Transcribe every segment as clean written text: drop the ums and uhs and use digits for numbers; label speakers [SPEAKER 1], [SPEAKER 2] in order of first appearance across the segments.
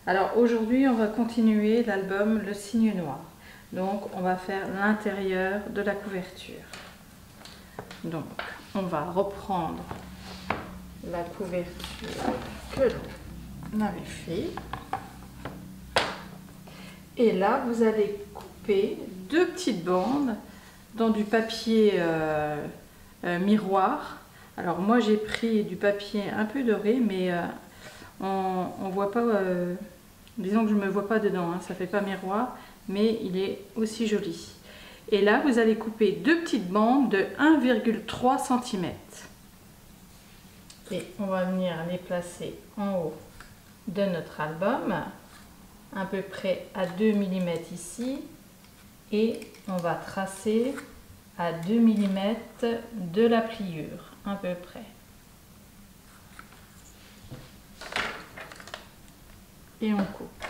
[SPEAKER 1] Alors aujourd'hui, on va continuer l'album Le Cygne Noir. Donc on va faire l'intérieur de la couverture. Donc on va reprendre la couverture que l'on avait fait. Et là, vous allez couper deux petites bandes dans du papier miroir. Alors moi j'ai pris du papier un peu doré, mais on voit pas, disons que je me vois pas dedans, hein, ça fait pas miroir, mais il est aussi joli. Et là vous allez couper deux petites bandes de 1,3 cm. Et on va venir les placer en haut de notre album, à peu près à 2 mm ici, et on va tracer à 2 mm de la pliure, à peu près. Et on coupe.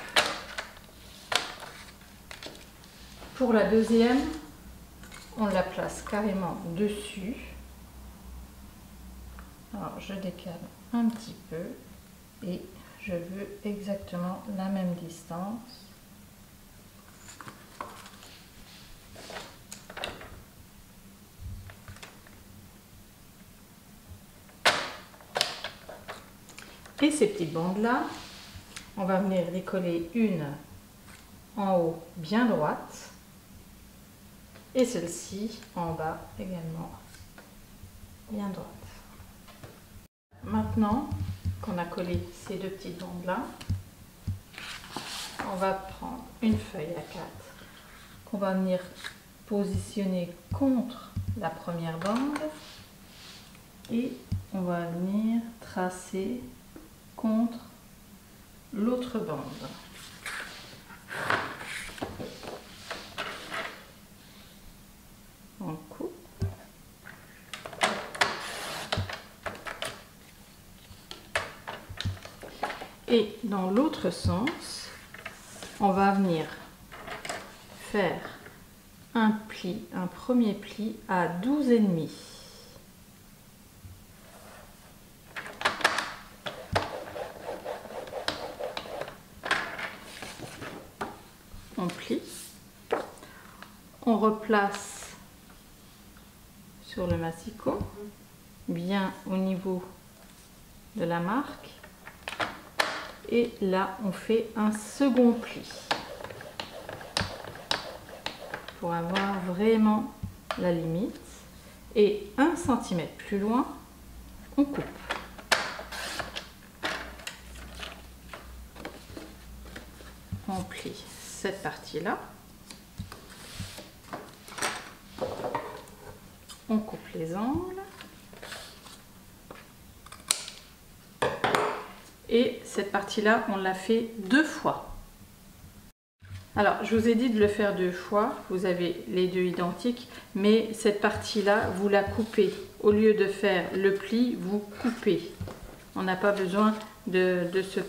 [SPEAKER 1] Pour la deuxième, on la place carrément dessus. Alors je décale un petit peu et je veux exactement la même distance. Et ces petites bandes là, on va venir les coller une en haut bien droite et celle-ci en bas également bien droite. Maintenant qu'on a collé ces deux petites bandes là, on va prendre une feuille A4 qu'on va venir positionner contre la première bande et on va venir tracer contre l'autre bande. On coupe. Et dans l'autre sens, on va venir faire un pli, un premier pli à 12,5. On plie, on replace sur le massicot, bien au niveau de la marque, et là on fait un second pli pour avoir vraiment la limite, et 1 cm plus loin on coupe. On plie cette partie là, on coupe les angles et cette partie là on l'a fait deux fois. Alors je vous ai dit de le faire deux fois, vous avez les deux identiques, mais cette partie là vous la coupez, au lieu de faire le pli vous coupez. On n'a pas besoin de ce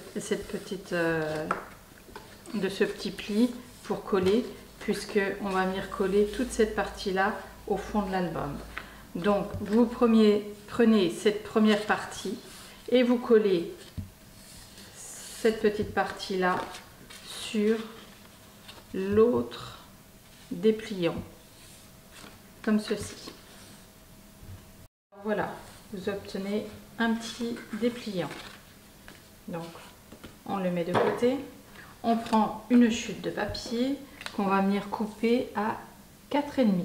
[SPEAKER 1] petit pli pour coller, puisque on va venir coller toute cette partie là au fond de l'album. Donc vous prenez cette première partie et vous collez cette petite partie là sur l'autre dépliant, comme ceci. Voilà, vous obtenez un petit dépliant. Donc on le met de côté. On prend une chute de papier qu'on va venir couper à 4,5.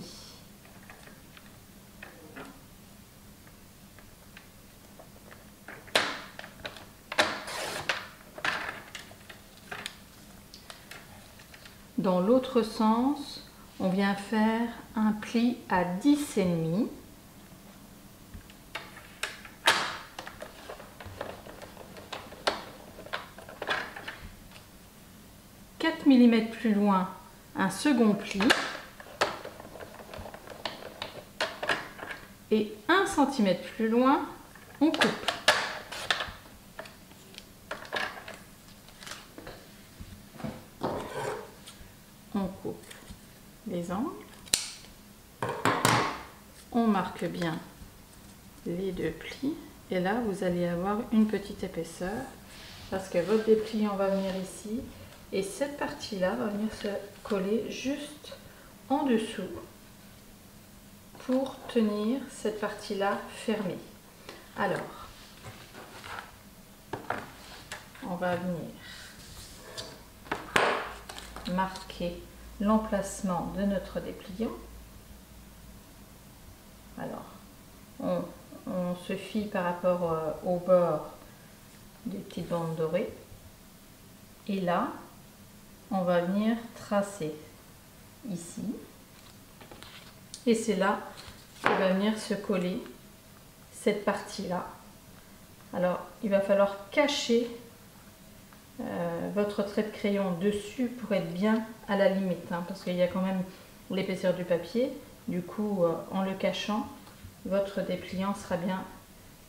[SPEAKER 1] Dans l'autre sens, on vient faire un pli à 10,5. Mm plus loin, un second pli et 1 cm plus loin, on coupe. On coupe les angles, on marque bien les deux plis et là vous allez avoir une petite épaisseur parce que votre dépliant va venir ici et cette partie-là va venir se coller juste en dessous pour tenir cette partie-là fermée. Alors, on va venir marquer l'emplacement de notre dépliant. Alors, on se fie par rapport au bord des petites bandes dorées. Et là, on va venir tracer ici. Et c'est là que va venir se coller cette partie-là. Alors, il va falloir cacher votre trait de crayon dessus pour être bien à la limite, hein, parce qu'il y a quand même l'épaisseur du papier. Du coup, en le cachant, votre dépliant sera bien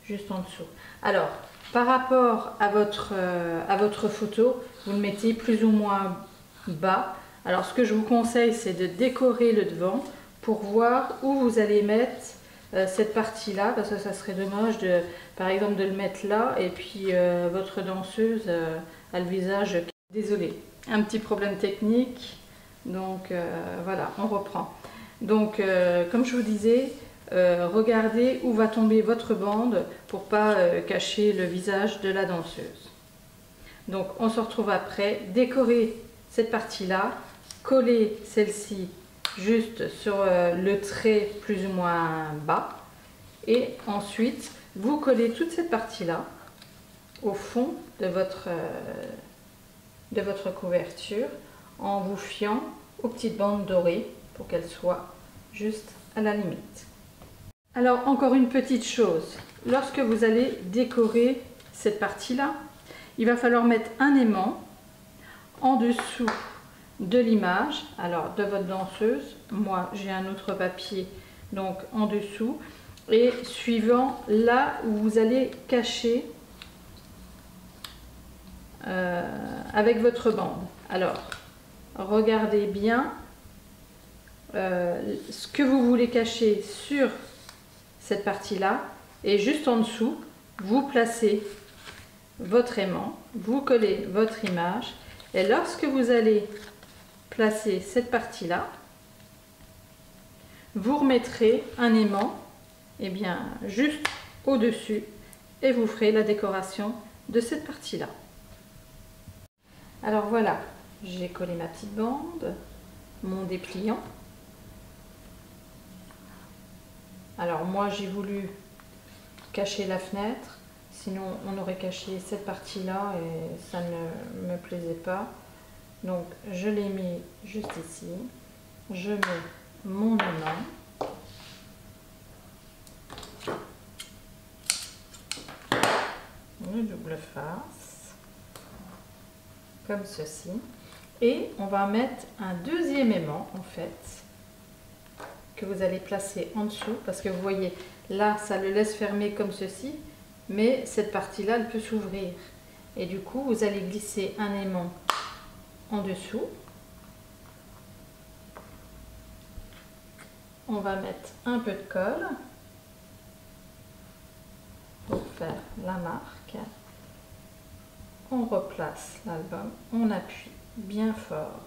[SPEAKER 1] juste en dessous. Alors, par rapport à votre photo, vous le mettez plus ou moins bas. Alors, ce que je vous conseille, c'est de décorer le devant pour voir où vous allez mettre cette partie-là, parce que ça serait dommage, par exemple, de le mettre là, et puis votre danseuse a le visage... Désolée, un petit problème technique, donc voilà, on reprend. Donc, comme je vous disais, regardez où va tomber votre bande pour pas cacher le visage de la danseuse. Donc, on se retrouve après. Décorez cette partie-là, collez celle-ci juste sur le trait plus ou moins bas, et ensuite vous collez toute cette partie-là au fond de votre couverture en vous fiant aux petites bandes dorées pour qu'elles soient juste à la limite. Alors, encore une petite chose, lorsque vous allez décorer cette partie-là, il va falloir mettre un aimant en dessous de l'image, alors de votre danseuse. Moi, j'ai un autre papier, donc en dessous, et suivant là où vous allez cacher avec votre bande. Alors, regardez bien ce que vous voulez cacher sur cette partie-là, et juste en dessous, vous placez votre aimant, vous collez votre image, et lorsque vous allez placer cette partie-là, vous remettrez un aimant bien juste au-dessus et vous ferez la décoration de cette partie-là. Alors voilà, j'ai collé ma petite bande, mon dépliant. Alors moi j'ai voulu cacher la fenêtre, sinon on aurait caché cette partie-là et ça ne me plaisait pas. Donc je l'ai mis juste ici, je mets mon aimant, une double face, comme ceci, et on va mettre un deuxième aimant en fait, que vous allez placer en dessous, parce que vous voyez, là ça le laisse fermer comme ceci, mais cette partie-là elle peut s'ouvrir, et du coup vous allez glisser un aimant en dessous. On va mettre un peu de colle pour faire la marque. On replace l'album, on appuie bien fort,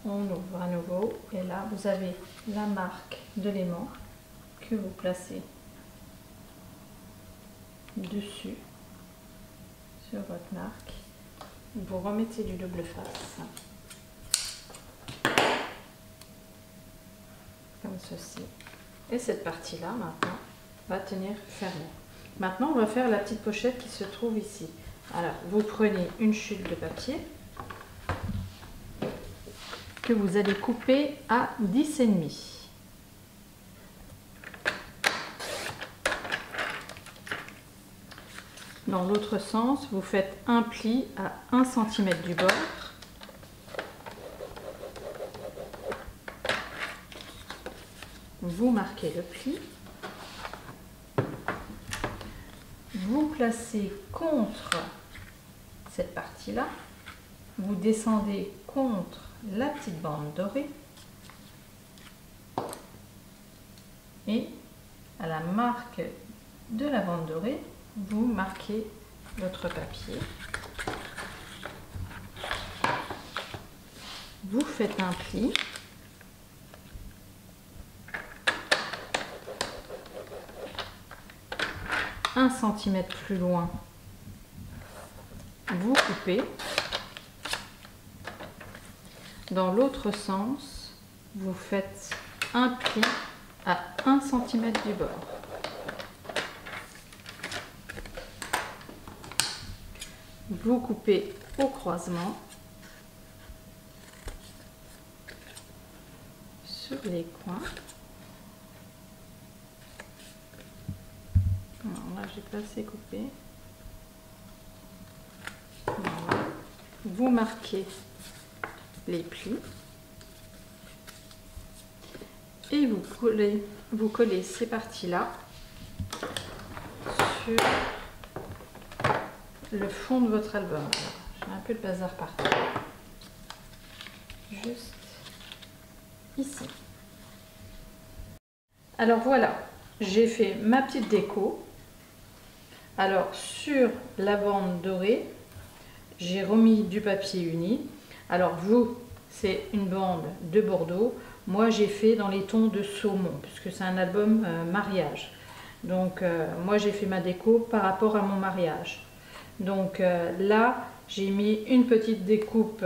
[SPEAKER 1] on ouvre à nouveau, et là vous avez la marque de l'aimant que vous placez dessus sur votre marque. Vous remettez du double face comme ceci, et cette partie là maintenant va tenir fermée. Maintenant on va faire la petite pochette qui se trouve ici. Alors vous prenez une chute de papier que vous allez couper à 10,5. Dans l'autre sens, vous faites un pli à 1 cm du bord. Vous marquez le pli. Vous placez contre cette partie-là. Vous descendez contre la petite bande dorée. Et à la marque de la bande dorée, vous marquez votre papier. Vous faites un pli. Un centimètre plus loin, vous coupez. Dans l'autre sens, vous faites un pli à 1 cm du bord. Vous coupez au croisement sur les coins. Alors là, j'ai pas assez coupé. Voilà. Vous marquez les plis et vous collez ces parties-là sur le fond de votre album. J'ai un peu de bazar partout. Juste ici. Alors voilà, j'ai fait ma petite déco. Alors sur la bande dorée, j'ai remis du papier uni. Alors vous, c'est une bande de Bordeaux. Moi, j'ai fait dans les tons de saumon, puisque c'est un album mariage. Donc moi, j'ai fait ma déco par rapport à mon mariage. Donc là, j'ai mis une petite découpe.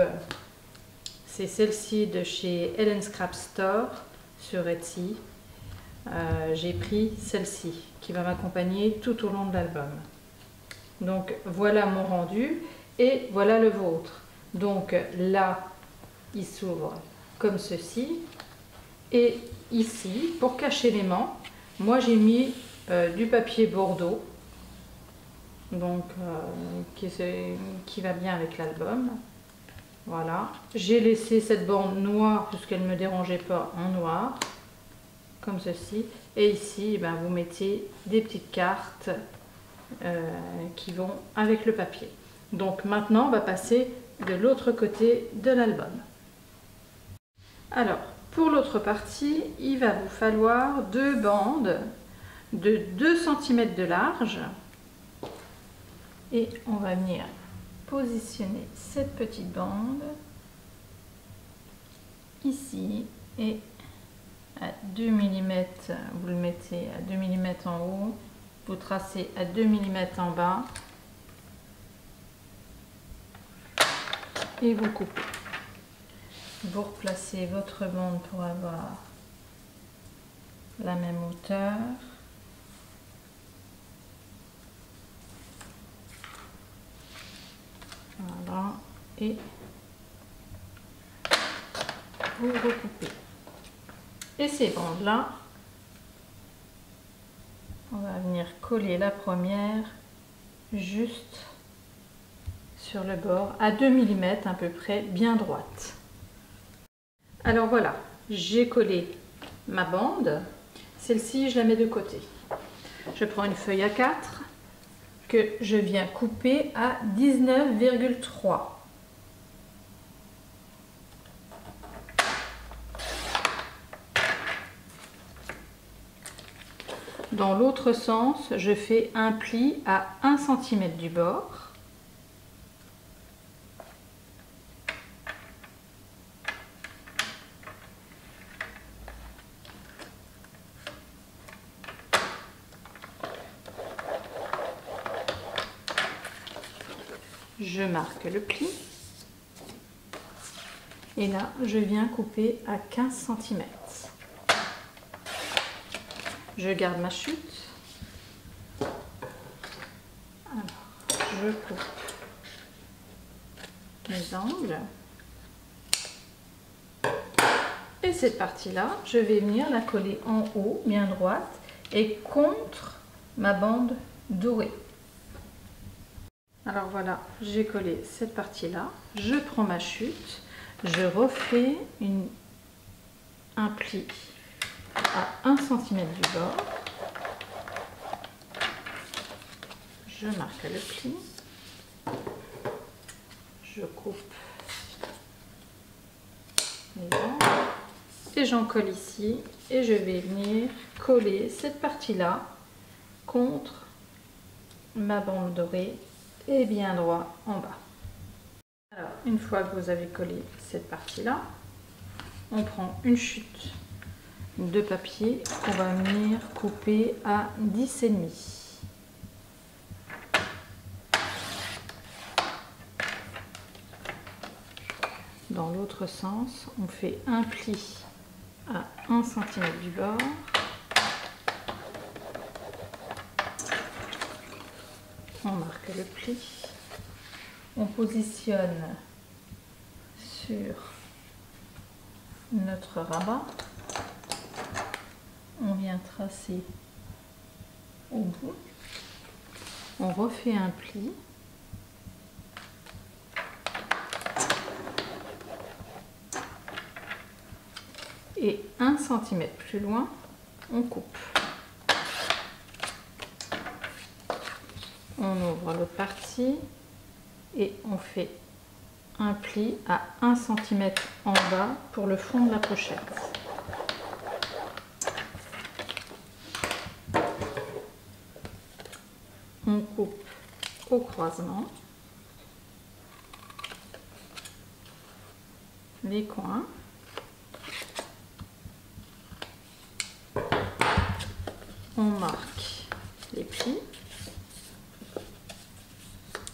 [SPEAKER 1] C'est celle-ci de chez Ellen Scrap Store sur Etsy. J'ai pris celle-ci qui va m'accompagner tout au long de l'album. Donc voilà mon rendu et voilà le vôtre. Donc là, il s'ouvre comme ceci. Et ici, pour cacher l'aimant, moi j'ai mis du papier Bordeaux, donc qui va bien avec l'album. Voilà. J'ai laissé cette bande noire puisqu'elle ne me dérangeait pas en noir, comme ceci. Et ici, ben, vous mettez des petites cartes qui vont avec le papier. Donc maintenant, on va passer de l'autre côté de l'album. Alors, pour l'autre partie, il va vous falloir deux bandes de 2 cm de large. Et on va venir positionner cette petite bande ici et à 2 mm, vous le mettez à 2 mm en haut, vous tracez à 2 mm en bas et vous coupez. Vous replacez votre bande pour avoir la même hauteur. Voilà, et vous recoupez. Et ces bandes là, on va venir coller la première juste sur le bord à 2 mm à peu près, bien droite. Alors voilà, j'ai collé ma bande. Celle-ci, je la mets de côté. Je prends une feuille A4 que je viens couper à 19,3. Dans l'autre sens, je fais un pli à 1 cm du bord. Je marque le pli. Et là, je viens couper à 15 cm. Je garde ma chute. Alors, je coupe mes angles. Et cette partie-là, je vais venir la coller en haut, bien droite, et contre ma bande dorée. Alors voilà, j'ai collé cette partie-là. Je prends ma chute, je refais un pli à 1 cm du bord. Je marque le pli. Je coupe mes angles et j'en colle ici et je vais venir coller cette partie-là contre ma bande dorée et bien droit en bas. Alors, une fois que vous avez collé cette partie-là, on prend une chute de papier qu'on va venir couper à 10,5. Dans l'autre sens, on fait un pli à 1 cm du bord. On marque le pli. On positionne sur notre rabat. On vient tracer au bout. On refait un pli. Et 1 cm plus loin, on coupe. On ouvre l'autre partie et on fait un pli à 1 cm en bas pour le fond de la pochette. On coupe au croisement les coins. On marque les plis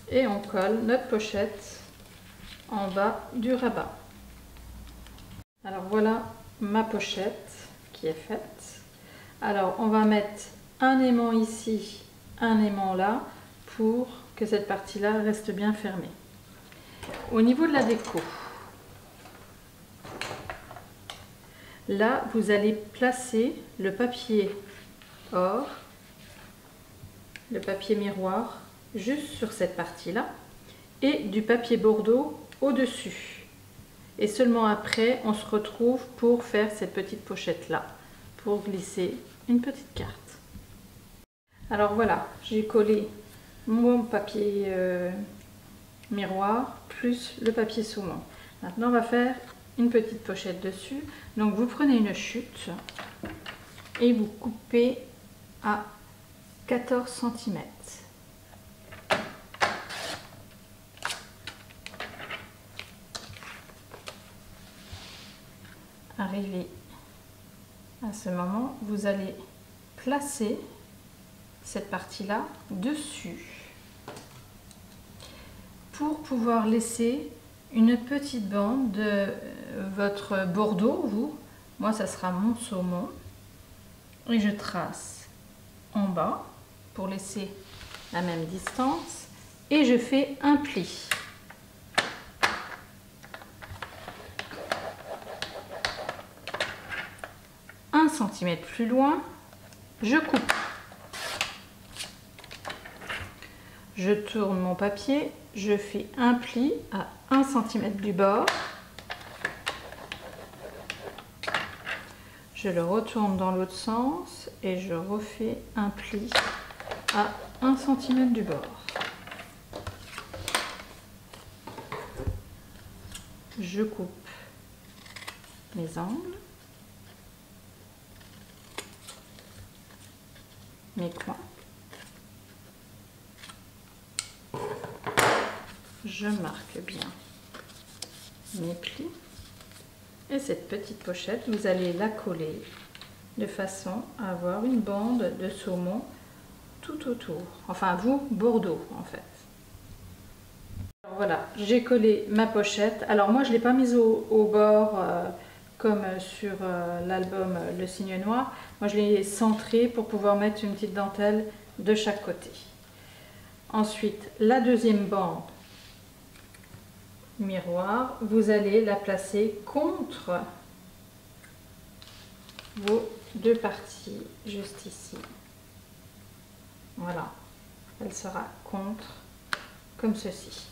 [SPEAKER 1] et on colle notre pochette en bas du rabat. Alors voilà ma pochette qui est faite. Alors on va mettre un aimant ici, un aimant là pour que cette partie-là reste bien fermée. Au niveau de la déco, là vous allez placer le papier or, le papier miroir juste sur cette partie-là et du papier bordeaux au-dessus. Et seulement après, on se retrouve pour faire cette petite pochette-là, pour glisser une petite carte. Alors voilà, j'ai collé mon papier miroir plus le papier saumon. Maintenant, on va faire une petite pochette dessus. Donc, vous prenez une chute et vous coupez à 14 cm. Arrivé à ce moment, vous allez placer cette partie-là dessus pour pouvoir laisser une petite bande de votre bordeaux, vous. Moi, ça sera mon saumon. Et je trace en bas pour laisser la même distance et je fais un pli. Un centimètre plus loin, je coupe. Je tourne mon papier, je fais un pli à 1 cm du bord. Je le retourne dans l'autre sens et je refais un pli à 1 cm du bord. Je coupe mes angles, mes coins. Je marque bien mes plis. Et cette petite pochette, vous allez la coller de façon à avoir une bande de saumon tout autour. Enfin, vous, bordeaux en fait. Alors voilà, j'ai collé ma pochette. Alors moi, je ne l'ai pas mise au bord comme sur l'album Le Cygne Noir. Moi, je l'ai centrée pour pouvoir mettre une petite dentelle de chaque côté. Ensuite, la deuxième bande miroir, vous allez la placer contre vos deux parties, juste ici. Voilà, elle sera contre, comme ceci.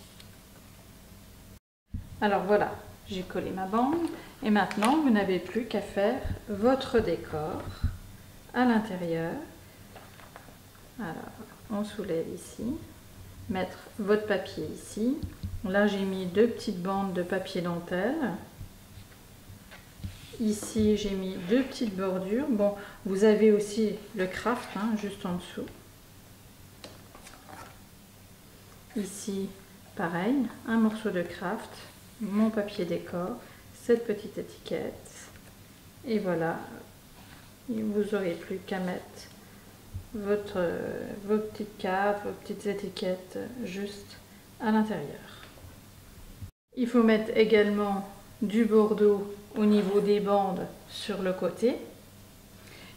[SPEAKER 1] Alors voilà, j'ai collé ma bande et maintenant vous n'avez plus qu'à faire votre décor à l'intérieur. Alors, on soulève ici, mettre votre papier ici. Là, j'ai mis deux petites bandes de papier dentelle. Ici, j'ai mis deux petites bordures. Bon, vous avez aussi le craft, hein, juste en dessous. Ici, pareil, un morceau de craft, mon papier décor, cette petite étiquette. Et voilà, vous n'aurez plus qu'à mettre vos petites cartes, vos petites étiquettes juste à l'intérieur. Il faut mettre également du bordeaux au niveau des bandes sur le côté.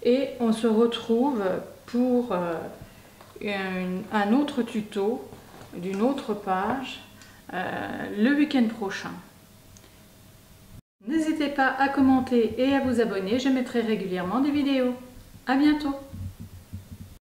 [SPEAKER 1] Et on se retrouve pour un autre tuto d'une autre page le week-end prochain. N'hésitez pas à commenter et à vous abonner, je mettrai régulièrement des vidéos. À bientôt!